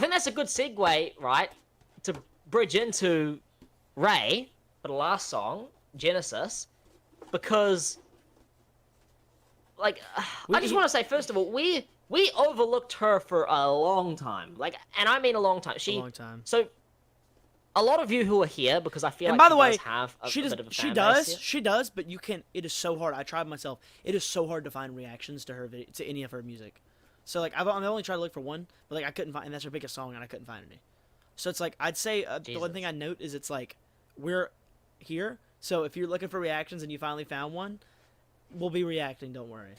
I think that's a good segue, right, to bridge into RAYE for the last song, Genesis, because, like, I just want to say, first of all, we overlooked her for a long time, like, and I mean a long time. A long time. So, a lot of you who are here, because I feel And like by the way, does have a bit of a she fan does, base here. she does, but you can't. It is so hard. I tried myself. It is so hard to find reactions to her to any of her music. So like I've only tried to look for one, but like I couldn't find, and that's her biggest song, and I couldn't find any. So it's like I'd say the one thing I note is it's like we're here. So if you're looking for reactions and you finally found one, we'll be reacting. Don't worry.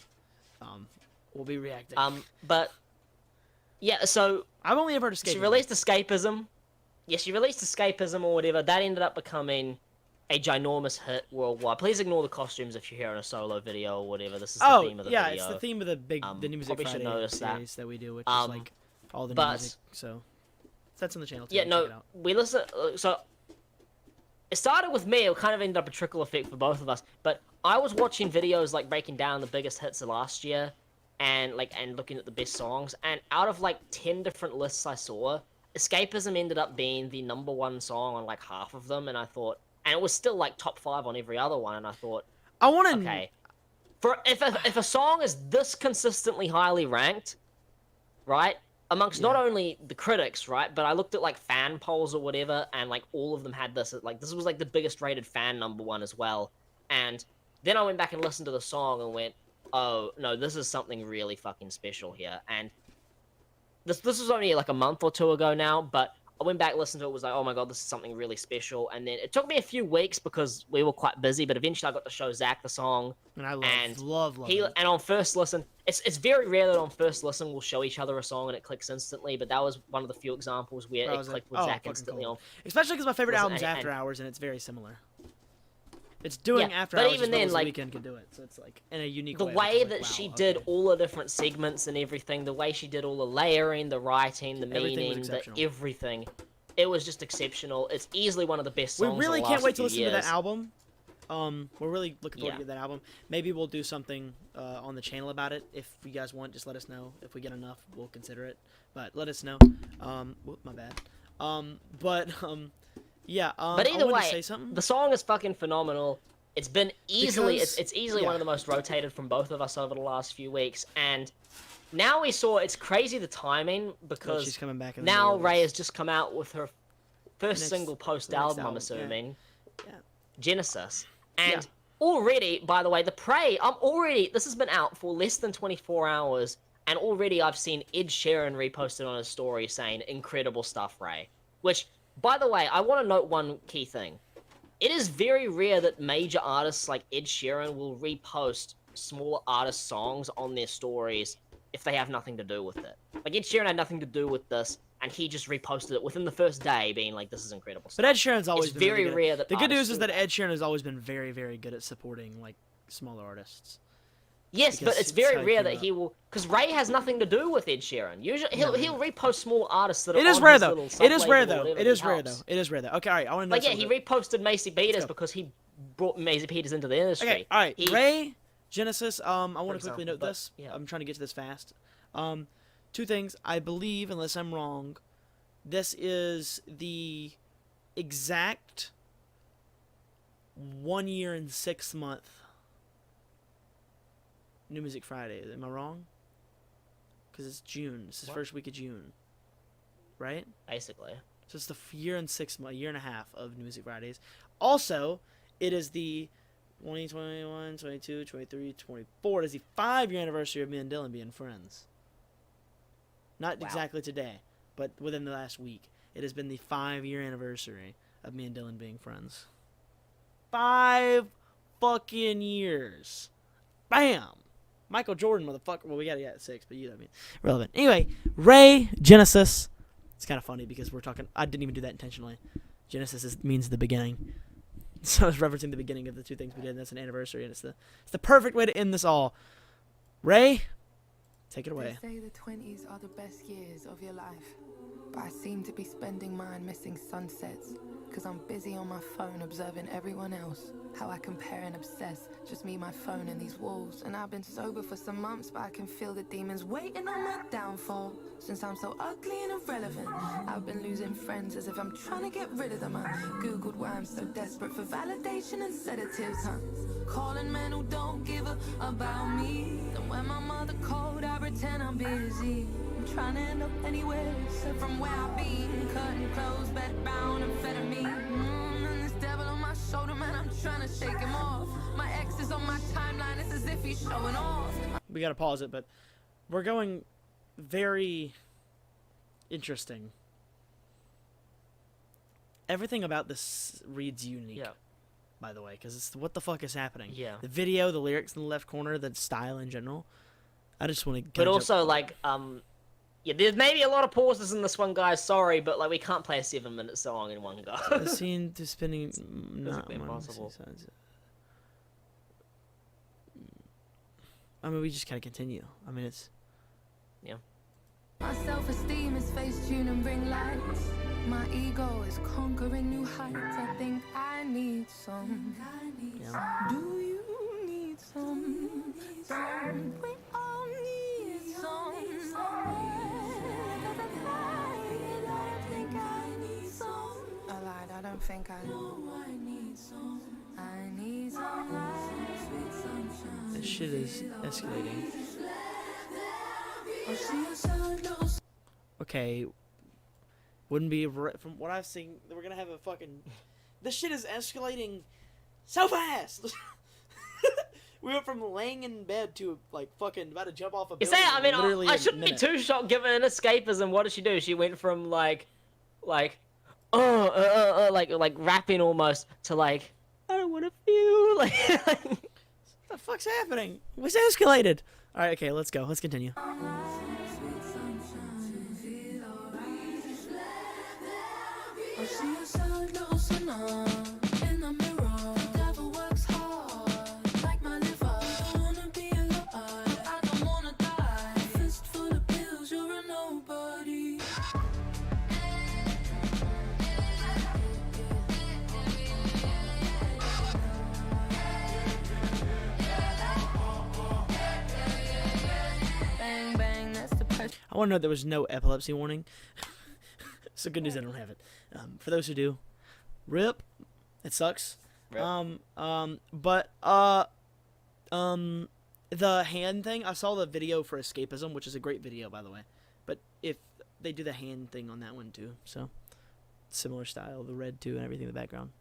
We'll be reacting. But yeah, so I've only ever heard Escapism. She released Escapism. Yeah, she released Escapism or whatever. That ended up becoming a ginormous hit worldwide. Please ignore the costumes if you're hearing a solo video or whatever. This is the theme of the video. It's the theme of the New Music Friday series that we do, which is like all the new music. So that's on the channel too. Yeah, no, we listen. So it started with me. It kind of ended up a trickle effect for both of us. But I was watching videos like breaking down the biggest hits of last year, and looking at the best songs. And out of like 10 different lists I saw, Escapism ended up being the #1 song on like half of them. And I thought, and it was still like top 5 on every other one. And I thought, okay, if a song is this consistently highly ranked, right? Amongst not only the critics, right, but I looked at like fan polls or whatever, and like all of them had this. Like this was like the biggest rated fan #1 as well. And then I went back and listened to the song and went, oh no, this is something really fucking special here. And this was only like a month or 2 ago now, but I went back, listened to it, was like, oh my god, this is something really special. And then it took me a few weeks because we were quite busy, but eventually I got to show Zack the song. And I love it. And on first listen, it's very rare that on first listen we'll show each other a song and it clicks instantly, but that was one of the few examples where it clicked with Zack instantly. Cool. Especially because my favorite album's After Hours, and it's very similar. It's doing After Hours, even then, like, The Weeknd can do it, so it's like in a unique way. The way that she did all the different segments and everything, the way she did all the layering, the writing, the meaning, everything, it was just exceptional. It's easily one of the best songs. We really can't wait to listen to that album. We're really looking forward to get that album. Maybe we'll do something on the channel about it. If you guys want, just let us know. If we get enough, we'll consider it. But let us know. My bad. Yeah. But either way, say something. The song is fucking phenomenal. It's been easily, it's easily one of the most rotated from both of us over the last few weeks. And now we saw, it's crazy the timing, because she's coming back now RAYE has just come out with her first single post-album, I'm assuming. Yeah. Genesis. And already, by the way, this has been out for less than 24 hours, and already I've seen Ed Sheeran reposted on his story saying, incredible stuff, RAYE. Which, by the way, I want to note one key thing. It is very rare that major artists like Ed Sheeran will repost smaller artist songs on their stories if they have nothing to do with it. Like, Ed Sheeran had nothing to do with this, and he just reposted it within the first day, being like, this is incredible stuff. But Ed Sheeran's always been very rare that the good news is that Ed Sheeran has always been very, very good at supporting, like, smaller artists. Yes, but it's very rare that he will, because RAYE has nothing to do with Ed Sheeran. Usually, he'll repost small artists that are on his little sub-label. It is rare though. It is rare though. It is rare though. Okay, all right. I want to know. Like, yeah, he reposted Macy Peters because he brought Macy Peters into the industry. Okay, all right. RAYE, Genesis. I want to quickly note this. Yeah. I'm trying to get to this fast. 2 things. I believe, unless I'm wrong, this is the exact 1 year and 6 month New Music Friday. Am I wrong? Because it's June. This is the first week of June, right? Basically. So it's the year and 6 months, year and a half of New Music Fridays. Also, it is the 2021, 22, 23, 24. It is the 5-year anniversary of me and Dillon being friends. Not exactly today, but within the last week. It has been the 5-year anniversary of me and Dillon being friends. 5 fucking years. Bam! Michael Jordan, motherfucker. Well, we got it at 6, but you know what I mean. Relevant. Anyway, RAYE, Genesis. It's kind of funny because we're talking. I didn't even do that intentionally. Genesis means the beginning. So I was referencing the beginning of the 2 things we did, and that's an anniversary, and it's the perfect way to end this all. RAYE, take it away. They say the 20s are the best years of your life, but I seem to be spending mine missing sunsets, Cause I'm busy on my phone observing everyone else. How I compare and obsess, just me, my phone, and these walls. And I've been sober for some months, but I can feel the demons waiting on my downfall. Since I'm so ugly and irrelevant, I've been losing friends as if I'm trying to get rid of them. I googled why I'm so desperate for validation and sedatives, calling men who don't give a about me. And when my mother called, I pretend I'm busy. I'm trying to end up anywhere except from where I've been. Cutting clothes, bed bound, and fed me. And this devil on my shoulder, man, I'm trying to shake him off. My ex is on my timeline, it's as if he's showing off. We gotta pause it, but we're going very interesting. Everything about this reads unique. Yeah. By the way, because it's what the fuck is happening. Yeah. The video, the lyrics in the left corner, the style in general. I just want to. But also, like, yeah, there's maybe a lot of pauses in this one, guys. Sorry, but like, we can't play a 7-minute song in one go. The scene to spinning. Not impossible. I mean, we just gotta continue. I mean, it's. Yeah. My self-esteem is face-tune and ring lights. My ego is conquering new heights. I think I need some. Yeah. Do you need some? We all need some. I lied, I don't think I know. I need some. I need some. This shit is escalating. Okay. Wouldn't be from what I've seen. We're gonna have a fucking. This shit is escalating so fast. We went from laying in bed to like fuking about to jump off a building. I mean, literally I in a shouldn't be minute. too shocked given an escapism. What did she do? She went from like rapping almost to like, I don't want to feel like. What the fuck's happening? What's escalated? All right, okay, let's go. Let's continue. I want to note there was no epilepsy warning. So good news I don't have it. For those who do, rip. It sucks. Rip. But the hand thing, I saw the video for Escapism, which is a great video, by the way. But if they do the hand thing on that one too, so similar style, the red too, and everything in the background.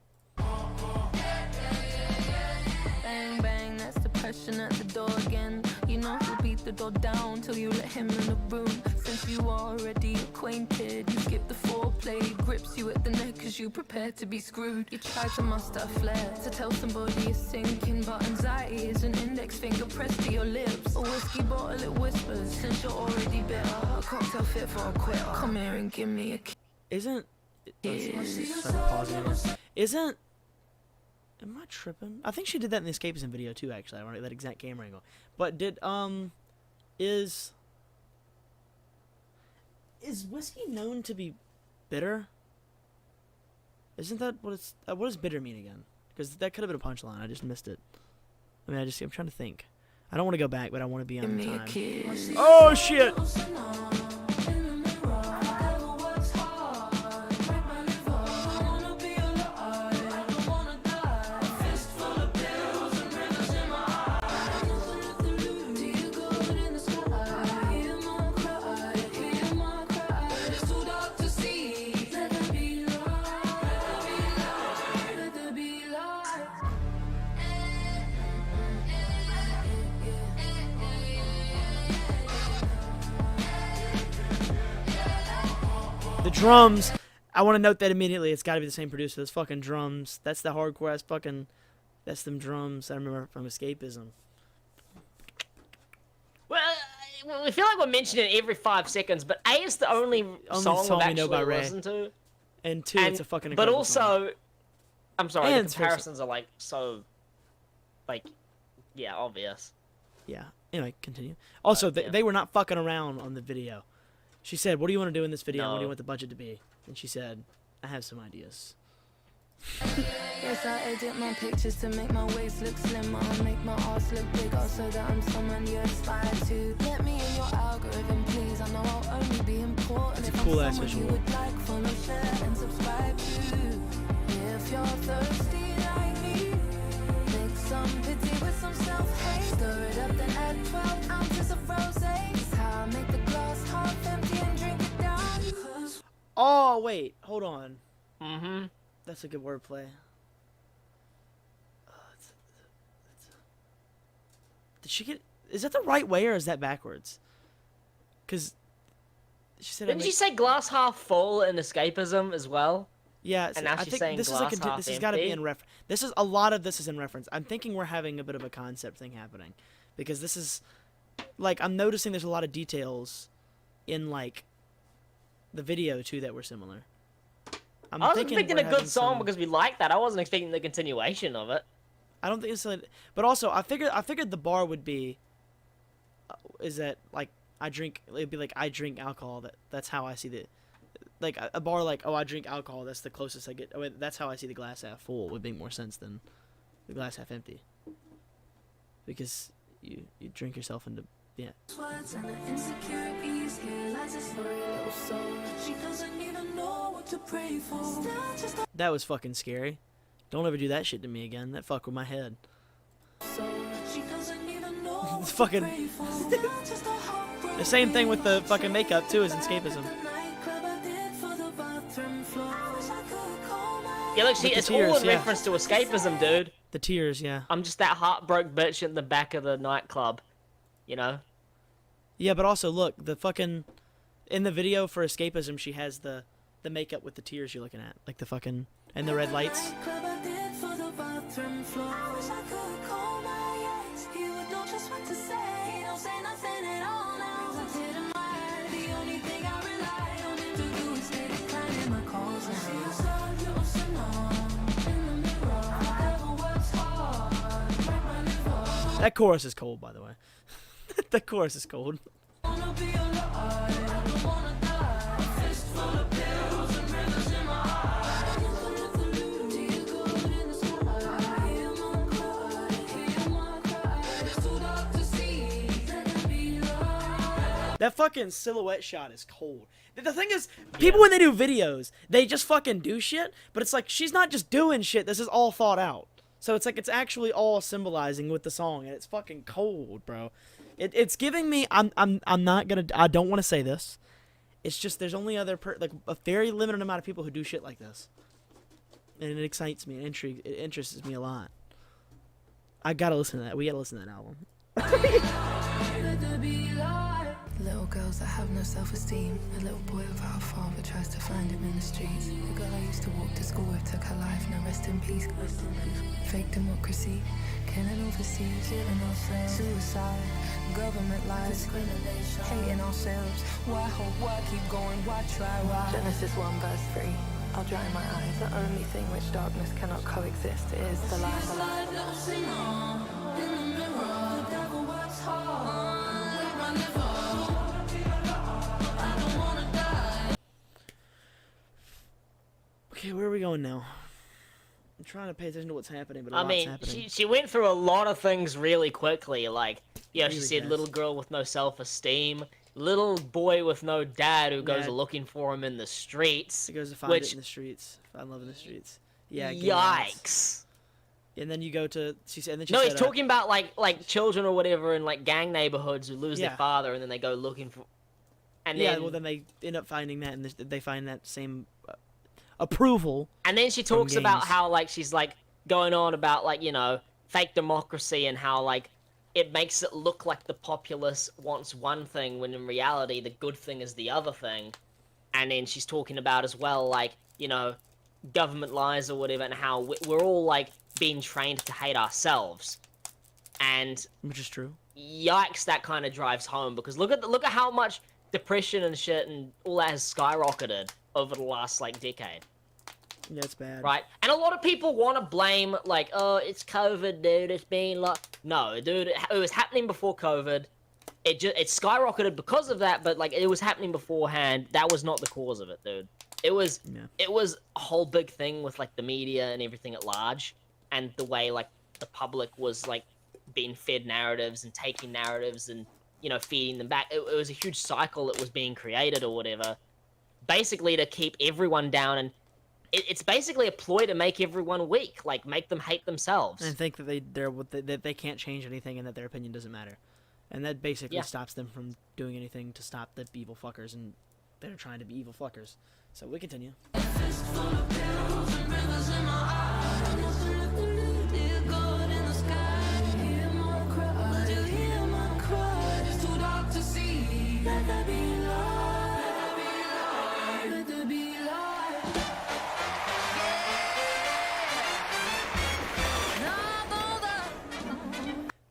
Bang bang, that's the person at the door again. You know he'll beat the door down till you let him in the room. Since you already acquainted, you skip the foreplay, grips you at the neck as you prepare to be screwed. You try to muster flair to tell somebody you're sinking, but anxiety is an index finger pressed to your lips. A whiskey bottle it whispers, since you're already bitter. A cocktail fit for a quitter. Come here and give me a kiss. Isn't am I tripping? I think she did that in the Escapism video too, actually. I want that exact camera angle. But did is whiskey known to be bitter? Isn't that what it's what does bitter mean again? Because that could have been a punchline. I just missed it. I mean, I'm trying to think. I don't want to go back, but I want to be on time. Oh shit! The drums, I want to note that immediately. It's got to be the same producer. Those fucking drums. That's the hardcore ass fucking. That's them drums I remember from Escapism. Well, we feel like we're mentioning it every 5 seconds, but A is the only song song we've we know by actually RAYE. listened to. And two, it's a fucking But incredible also, song. I'm sorry, And the it's very comparisons are like so, like, yeah, obvious. Yeah. Anyway, continue. Also, yeah. they were not fucking around on the video. She said, "What do you want to do in this video? No. What do you want the budget to be?" And she said, "I have some ideas." Yes, I edit my pictures to make my waist look slimmer, make my ass look bigger, so that I'm someone you aspire to. Let me in your algorithm, please. I know I'll only be important if cool I'm ass someone you visual. would like, follow, share, and subscribe to. If you're thirsty like me, make some pity with some self-hate. Stir it up, then add 12 ounces of rosé. It's how I make the glass half empty and drink it down. Oh wait, hold on. Mm-hmm. That's a good wordplay. Did she get? Is that the right way or is that backwards? Because she said. Didn't she say glass half full in escapism as well? Yeah, And now I she's think saying this is glass like half this has got to be empty? in reference. This is a lot of this is in reference. I'm thinking we're having a bit of a concept thing happening, because this is like I'm noticing there's a lot of details in like the video too that were similar. I'm I was thinking expecting we're a good having song some- because we like that. I wasn't expecting the continuation of it. I don't think it's like, but also I figured the bar would be is that like it'd be like I drink alcohol, that's how I see the like a bar like, oh, I drink alcohol, that's the closest I get. I mean, that's how I see the glass half full would make more sense than the glass half empty, because you drink yourself into Words and the insecurities, here lies a story, little soul. She doesn't even know what to pray for. Still just a That was fucking scary. Don't ever do that shit to me again. That fucked with my head. soul. She doesn't even know It's what fucking- to pray for. Still just a heartbreak. The same thing with the fucking makeup too, is escapism. The nightclub I did for the bathroom floor. Wish I could call my Yeah, look, see, With the it's tears, all in yeah. reference to escapism, dude. The tears, yeah. I'm just that heartbroken bitch in the back of the nightclub, you know? Yeah, but also look, the fucking in the video for escapism, she has the makeup with the tears you're looking at, like the fucking and the red lights. nightclub I did for the bathroom floor. Wish I could call my ex. He would know just what to say. He don't say nothing at all now. I didn't mind. The only thing I rely on him to do is stay declining my calls now. She's a little sinner in the mirror. Never works hard. Break my liver. That chorus is cold, by the way. That chorus is cold. Wanna be alive. I don't wanna die. A fist full of pills and rivers in my eyes. Nothing do you good in the sky. Hear my cry, hear my cry. It's too dark to see. Let it be light. That fucking silhouette shot is cold. The thing is, people when they do videos, they just fucking do shit, but it's like she's not just doing shit. This is all thought out. So it's like it's actually all symbolizing with the song, and it's fucking cold, bro. It's giving me. I'm not gonna. I don't want to say this. It's just there's only like a very limited amount of people who do shit like this, and it excites me. It interests me a lot. I gotta listen to that. We gotta listen to that album. Let there be light. Little girls that have no self-esteem. A little boy without a father tries to find him in the streets. The girl I used to walk to school with took her life. Now rest in peace. Fake democracy, killing overseas, killing ourselves. Suicide, government lies, discrimination, hating ourselves. Why hope? Why keep going? Why try? Why? Genesis 1 verse 3. I'll dry my eyes. The only thing which darkness cannot coexist is the light. Okay, where are we going now? I'm trying to pay attention to what's happening, but a I lot's mean, happening. she went through a lot of things really quickly. Like, yeah, she Really said fast. little girl with no self-esteem, little boy with no dad who goes Yeah. looking for him in the streets. She goes to find which- it in the streets. Find love in the streets. Yeah. gay rights. Yikes. And then you go to she said. And then she No, said, he's talking about like children or whatever in like gang neighborhoods who lose Yeah. their father and then they go looking for. And yeah. then, Well, then they end up finding that, and they find that same approval. and then she from talks about gangs. how like she's like going on about like, you know, fake democracy and how like it makes it look like the populace wants one thing when in reality the good thing is the other thing. And then she's talking about as well like, you know, government lies or whatever, and how we're all like being trained to hate ourselves. And Which is true. yikes, that kind of drives home, because look at how much depression and shit and all that has skyrocketed over the last like decade. Yeah, it's bad. Right? And a lot of people want to blame, like, oh, it's COVID, dude, it's been like... No, dude, it was happening before COVID. It skyrocketed because of that, but, like, it was happening beforehand. That was not the cause of it, dude. Yeah. it was a whole big thing with like the media and everything at large, and the way like the public was like being fed narratives and taking narratives and feeding them back. It was a huge cycle that was being created or whatever, basically to keep everyone down, and it's basically a ploy to make everyone weak, like make them hate themselves. And think that they can't change anything and that their opinion doesn't matter, and that basically stops them from doing anything to stop the evil fuckers, and they're trying to be evil fuckers. So we continue.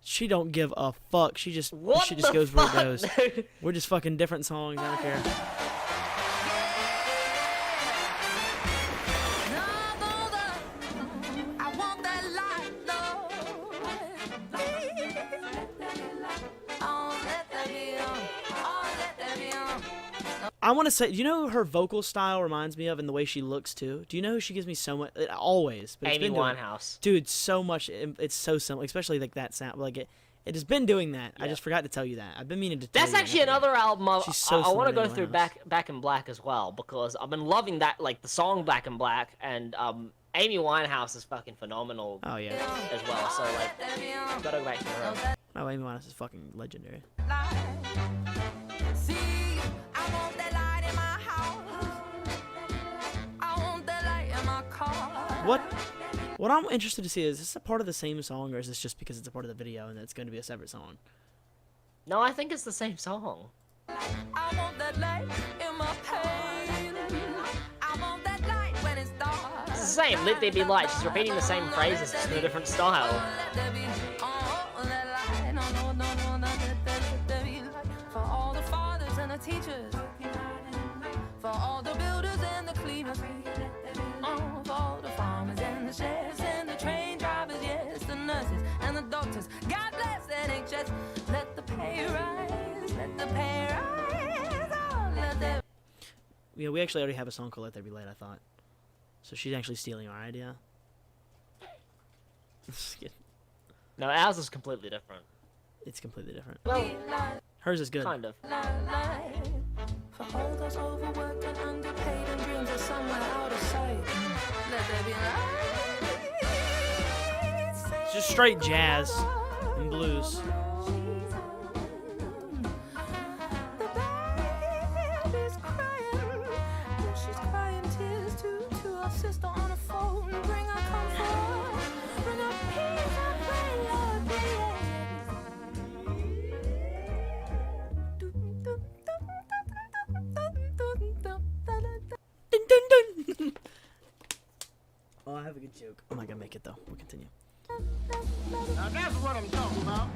She don't give a fuck. She just goes where it goes. Dude? We're just fucking different songs. I don't care. I want to say, do you know who her vocal style reminds me of, and the way she looks too? Do you know who she gives me so much? Always, but Amy Winehouse. Dude, so much. It's so similar, especially like that sound. Like it has been doing that. Yeah. I just forgot to tell you that. I've been meaning to. Tell That's you actually that. another album. I want to go Amy through Winehouse. Back in Black as well, because I've been loving that, like the song Back in Black, and Amy Winehouse is fucking phenomenal. Oh yeah. As well, so like gotta go back to her. Oh, Amy Winehouse is fucking legendary. See, I want that light in my house. I want that light in my car. What I'm interested to see is this a part of the same song, or is this just because it's a part of the video and it's going to be a separate song? No, I think it's the same song. I want that light in my pain. I want that light when it's dark. It's the same. Let there be light. She's repeating the same phrases, just in a different style. Let there be, that light. No, let there be light. For all the fathers and the teachers. For all the builders and the cleaners. For all the farmers and the chefs and the train drivers, yes, the nurses and the doctors. God bless NHS. Let the pay rise. Let the pay rise. Oh, let there Yeah, we actually already have a song called "Let There Be Light." I thought, so she's actually stealing our idea. No, ours is completely different. It's completely different. Well, Hers is good. kind of. light. For all those overworked and underpaid and dreams are somewhere out of sight. Let there be light. It's just straight jazz and blues. The baby's crying. And she's crying tears to her sister on the phone. Bring her comfort. Bring her peace. I pray, Lord, Dun, dun, dun. Oh, I have a good joke. I'm not gonna make it though. We'll continue. Now that's what I'm talking about.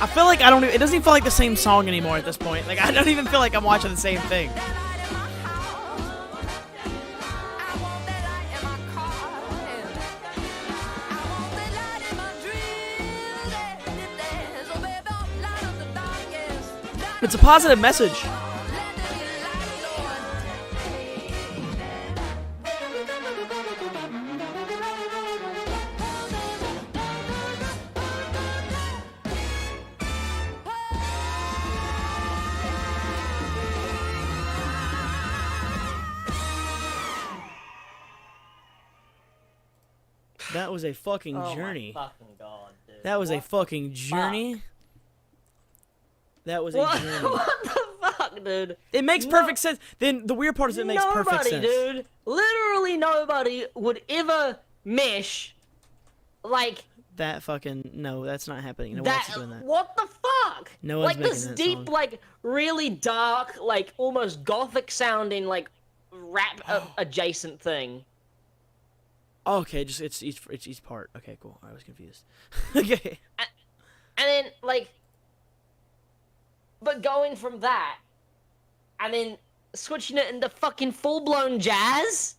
I feel like I don't. It doesn't even feel like the same song anymore at this point. Like I don't even feel like I'm watching the same thing. It's a positive message. That was a fucking Oh journey. my fucking god, dude. That was a What fucking the journey. That was a What? journey. What the fuck, dude? It makes perfect sense. Then the weird part is it makes perfect sense. Dude. Literally nobody would ever mesh like That fucking no, that's not happening. No one that. else is doing that. What the fuck? No one's like making this that deep, song. like really dark, like almost gothic sounding, like rap adjacent thing. Okay, just it's each part. Okay, cool. I was confused. Okay. And then like, but going from that, and then switching it into fucking full blown jazz.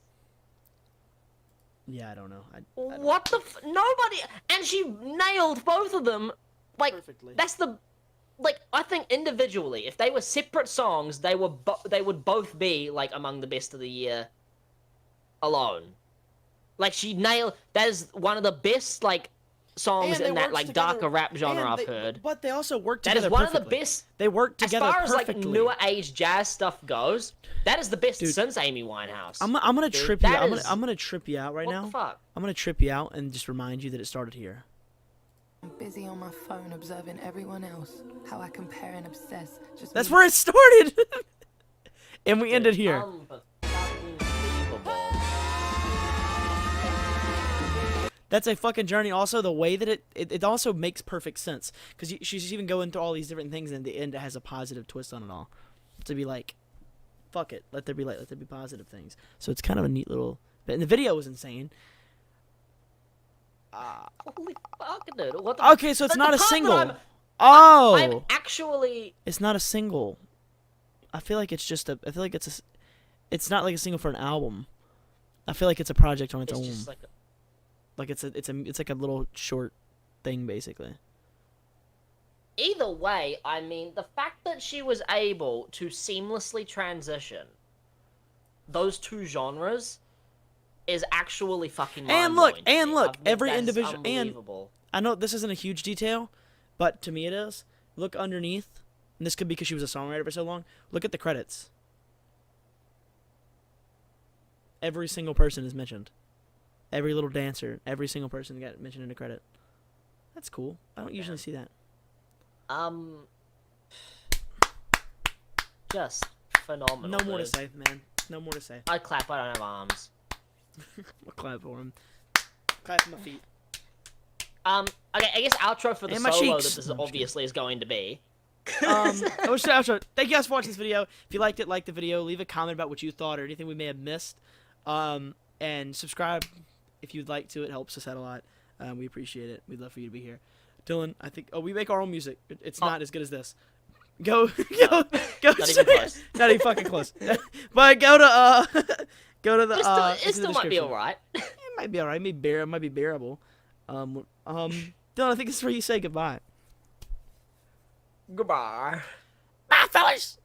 Yeah, I don't know. I don't What the nobody, and she nailed both of them. Like Perfectly. that's the, like I think individually, if they were separate songs, they would both be like among the best of the year. Alone, like she nailed. That is one of the best like songs And they in that worked like together- darker rap genre and I've they- heard. But they also work That together is one of perfectly. the best. They work As together far as like perfectly. newer age jazz stuff goes, that is the best Dude, since Amy Winehouse. I'm gonna Dude, trip you that out. is- I'm gonna trip you out right what now. the fuck? I'm gonna trip you out and just remind you that it started here. I'm busy on my phone observing everyone else. How I compare and obsess. Just That's me. where it started. And we ended here. Unbelievable. That's a fucking journey. Also, the way that it also makes perfect sense because she's even going through all these different things, and at the end it has a positive twist on it all. To be like, fuck it, let there be light, let there be positive things. So it's kind of a neat little. And the video was insane. Holy fuck, dude! What the Okay, so it's the not a part that single. I'm Oh, actually. it's not a single. I feel like it's just a. I feel like it's a. It's not like a single for an album. I feel like it's a project on its It's own. just like. Like it's like a little short thing basically. Either way, I mean, the fact that she was able to seamlessly transition those two genres is actually fucking And mind-blowing look, to and me. look, I think every that is individual- and- unbelievable. I know this isn't a huge detail, but to me it is. Look underneath, and this could be because she was a songwriter for so long. Look at the credits. Every single person is mentioned. Every little dancer, every single person got mentioned in a credit. That's cool. I don't usually see that. Just phenomenal. No more to dude. say, man. No more to say. I clap. I don't have arms. I'll clap for him. Clap for my feet. Okay, I guess outro for the And my solo cheeks. that this No, I'm just obviously is going to be. Outro. Thank you guys for watching this video. If you liked it, like the video. Leave a comment about what you thought or anything we may have missed. And subscribe if you'd like to. It helps us out a lot. We appreciate it. We'd love for you to be here. Dylan, I think. Oh, we make our own music. It's not as good as this. Go. Not even close. Not even fucking close. But go to the. It still might be description. alright. It might be alright. It might be bearable. Dylan, I think this is where you say goodbye. Goodbye. Bye, fellas.